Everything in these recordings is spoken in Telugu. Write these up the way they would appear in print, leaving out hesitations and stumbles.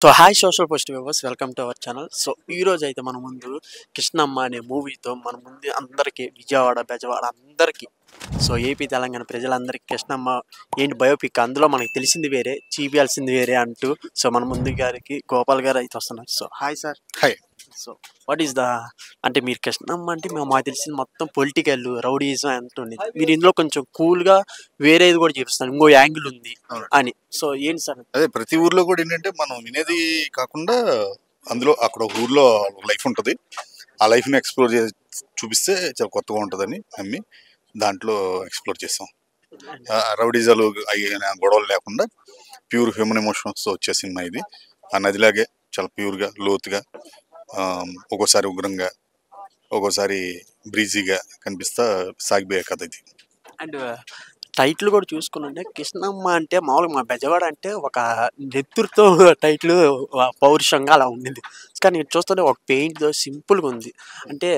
So hi social post viewers, welcome to our channel. So ఈ రోజు అయితే మన ముందు కృష్ణమ్మ అనే మూవీతో మన ముందు అందరికీ విజయవాడ బెజవాడ అందరికీ సో ఏపీ తెలంగాణ ప్రజలందరికీ కృష్ణమ్మ ఏంటి బయోపిక్, అందులో మనకి తెలిసింది వేరే చూపించాల్సింది వేరే అంటూ సో మన ముందు గారికి గోపాల్ గారు అయితే వస్తున్నారు. So hi sir. Hi. So what is the అంటే మీరు కృష్ణమ్మ అంటే మేము మాకు తెలిసింది మొత్తం పొలిటికల్ రౌడీజం అంటుంది. మీరు ఇందులో కొంచెం కూల్గా వేరేది కూడా చూపిస్తారు, ఇంకో యాంగిల్ ఉంది అని. సో ఏంటి సార్? అదే ప్రతి ఊర్లో కూడా ఏంటంటే మనం వినేది కాకుండా అందులో అక్కడ ఒక ఊర్లో లైఫ్ ఉంటుంది. ఆ లైఫ్ని ఎక్స్ప్లోర్ చూపిస్తే చాలా కొత్తగా ఉంటుందని నమ్మి దాంట్లో ఎక్స్ప్లోర్ చేసాం. రౌడీజాలు అయిన గొడవలు లేకుండా ప్యూర్ హ్యూమన్ ఎమోషన్స్తో వచ్చే సినిమా ఇది. ఆ నదిలాగే చాలా ప్యూర్గా లోతుగా, ఒక్కోసారి ఉగ్రంగా, ఒక్కోసారి బ్రీజీగా కనిపిస్తా సాగిపోయే కథ ఇది. అండ్ టైటిల్ కూడా చూసుకున్నంటే కృష్ణమ్మ అంటే మామూలుగా మా బెజవాడ అంటే ఒక నెత్తురుతో టైటిల్ పౌరుషంగా అలా ఉండింది. కానీ చూస్తుంటే ఒక పెయింట్తో సింపుల్గా ఉంది. అంటే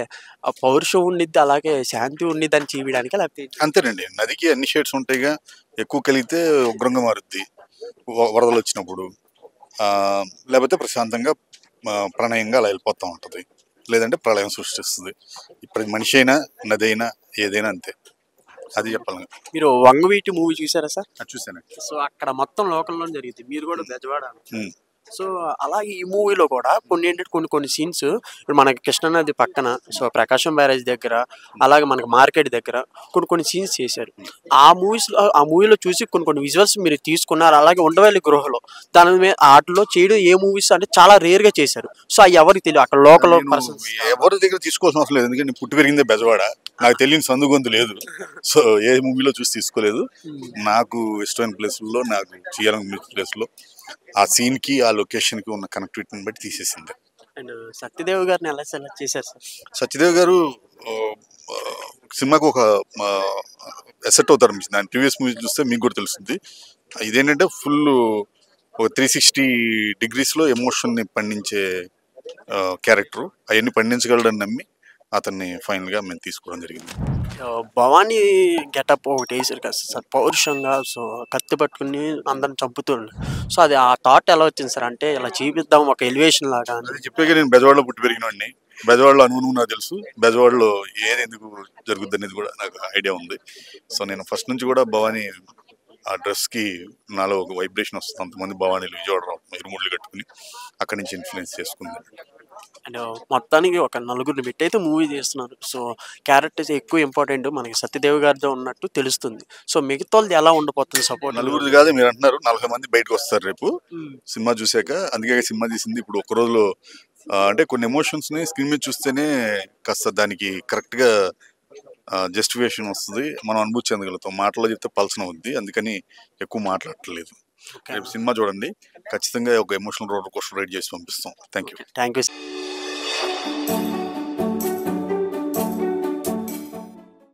ఆ పౌరుషం ఉండిద్ది, అలాగే శాంతి ఉండిద్ది అని చూపించడానికి లేకపోతే అంతేనండి. నదికి అన్ని షేడ్స్ ఉంటాయిగా. ఎక్కువ కలిగితే ఉగ్రంగా మారుద్ది వరదలు వచ్చినప్పుడు, లేకపోతే ప్రశాంతంగా ప్రణయంగా అలా వెళ్ళిపోతూ ఉంటుంది, లేదంటే ప్రళయం సృష్టిస్తుంది. ఇప్పుడు మనిషి అయినా నది అయినా ఏదైనా అంతే. అది చెప్పాలి. మీరు వంగవీటి మూవీ చూసారా సార్? చూసాను. సో అక్కడ మొత్తం లోకల్లో జరిగింది, మీరు కూడా బెజవాడ. సో అలాగే ఈ మూవీలో కూడా కొన్ని ఏంటంటే కొన్ని సీన్స్ ఇప్పుడు మనకి కృష్ణానది పక్కన సో ప్రకాశం బ్యారేజ్ దగ్గర, అలాగే మనకి మార్కెట్ దగ్గర కొన్ని సీన్స్ చేశారు. ఆ మూవీలో చూసి కొన్ని విజువల్స్ మీరు తీసుకున్నారు. అలాగే ఉండవల్లి గృహలో దాని మీద ఆటలో చేయడం ఏ మూవీస్ అంటే చాలా రేర్ గా చేశారు. సో అవి ఎవరికి తెలియదు, అక్కడ లోకల్ పర్సన్స్ ఎవరి దగ్గర తీసుకోవాల్సిన అవసరం లేదు. ఎందుకంటే పుట్టి పెరిగిందే బెజవాడ, నాకు తెలియని సందుగొంతు లేదు. సో ఏ మూవీలో చూసి తీసుకోలేదు. నాకు ఇష్టమైన ప్లేస్లో, నాకు చేయాలనుకున్న ప్లేస్లో ఆ సీన్ కి ఆ లొకేషన్ కి ఉన్న కనెక్టివిటీని బట్టి తీసేసింది. అండ్ సత్యదేవ్ గారిని ఎలా సెలెక్ట్ చేశారు సార్? సత్యదేవ్ గారు సినిమాకు ఒక ఎసెట్ అవుతారు. దాని ప్రీవియస్ మూవీ చూస్తే మీకు కూడా తెలుస్తుంది. ఇదేంటంటే ఫుల్ ఒక 360 degreesలో ఎమోషన్ని పండించే క్యారెక్టర్. అవన్నీ పండించగలడని నమ్మి అతన్ని ఫైనల్గా మేము తీసుకోవడం జరిగింది. భవానీ గెటప్ ఒకటి వేసారు కదా సార్, పౌరుషంగా. సో కత్తి పట్టుకుని అందరిని చంపుతుండే. సో అది ఆ థాట్ ఎలా వచ్చింది సార్? అంటే ఇలా చూపిద్దాం ఒక ఎలివేషన్ లాగా. అది చెప్పాక నేను బెజవాడలో పుట్టి పెరిగినవాడిని. బెజవాడలో అనుభవం నాకు తెలుసు. బెజవాడలో ఏది ఎందుకు జరుగుద్ది అనేది కూడా నాకు ఐడియా ఉంది. సో నేను ఫస్ట్ నుంచి కూడా భవానీ ఆ డ్రెస్కి నాలో ఒక వైబ్రేషన్ వస్తుంది. అంతమంది భవానీలు విజయవాడ ఇరుముళ్ళు కట్టుకుని అక్కడి నుంచి ఇన్ఫ్లుయెన్స్ చేసుకుంది. అండ్ మొత్తానికి ఒక నలుగురిని పెట్టి అయితే మూవీ చేస్తున్నారు. సో క్యారెక్టర్స్ ఎక్కువ ఇంపార్టెంట్ మనకి సత్యదేవ్ గారితో ఉన్నట్టు తెలుస్తుంది. సో మిగతా వాళ్ళది ఎలా ఉండిపోతుంది సపోర్ట్? నలుగురిది కాదు మీరు అంటున్నారు, 40 మంది బయటకు వస్తారు రేపు సినిమా చూసాక. అందుకే సినిమా తీసింది ఇప్పుడు ఒక రోజులో. అంటే కొన్ని ఎమోషన్స్ని స్క్రీన్ మీద చూస్తేనే కాస్త దానికి కరెక్ట్గా జస్టిఫికేషన్ వస్తుంది, మనం అనుభూతి చెందగలుగుతాం. మాటలో చెప్తే పల్సన ఉంది, అందుకని ఎక్కువ మాట్లాడట్లేదు. రేపు సినిమా చూడండి, ఖచ్చితంగా ఒక ఎమోషనల్ రోలర్ కోస్టర్ రైడ్ చేసి పంపిస్తాం. Thank you.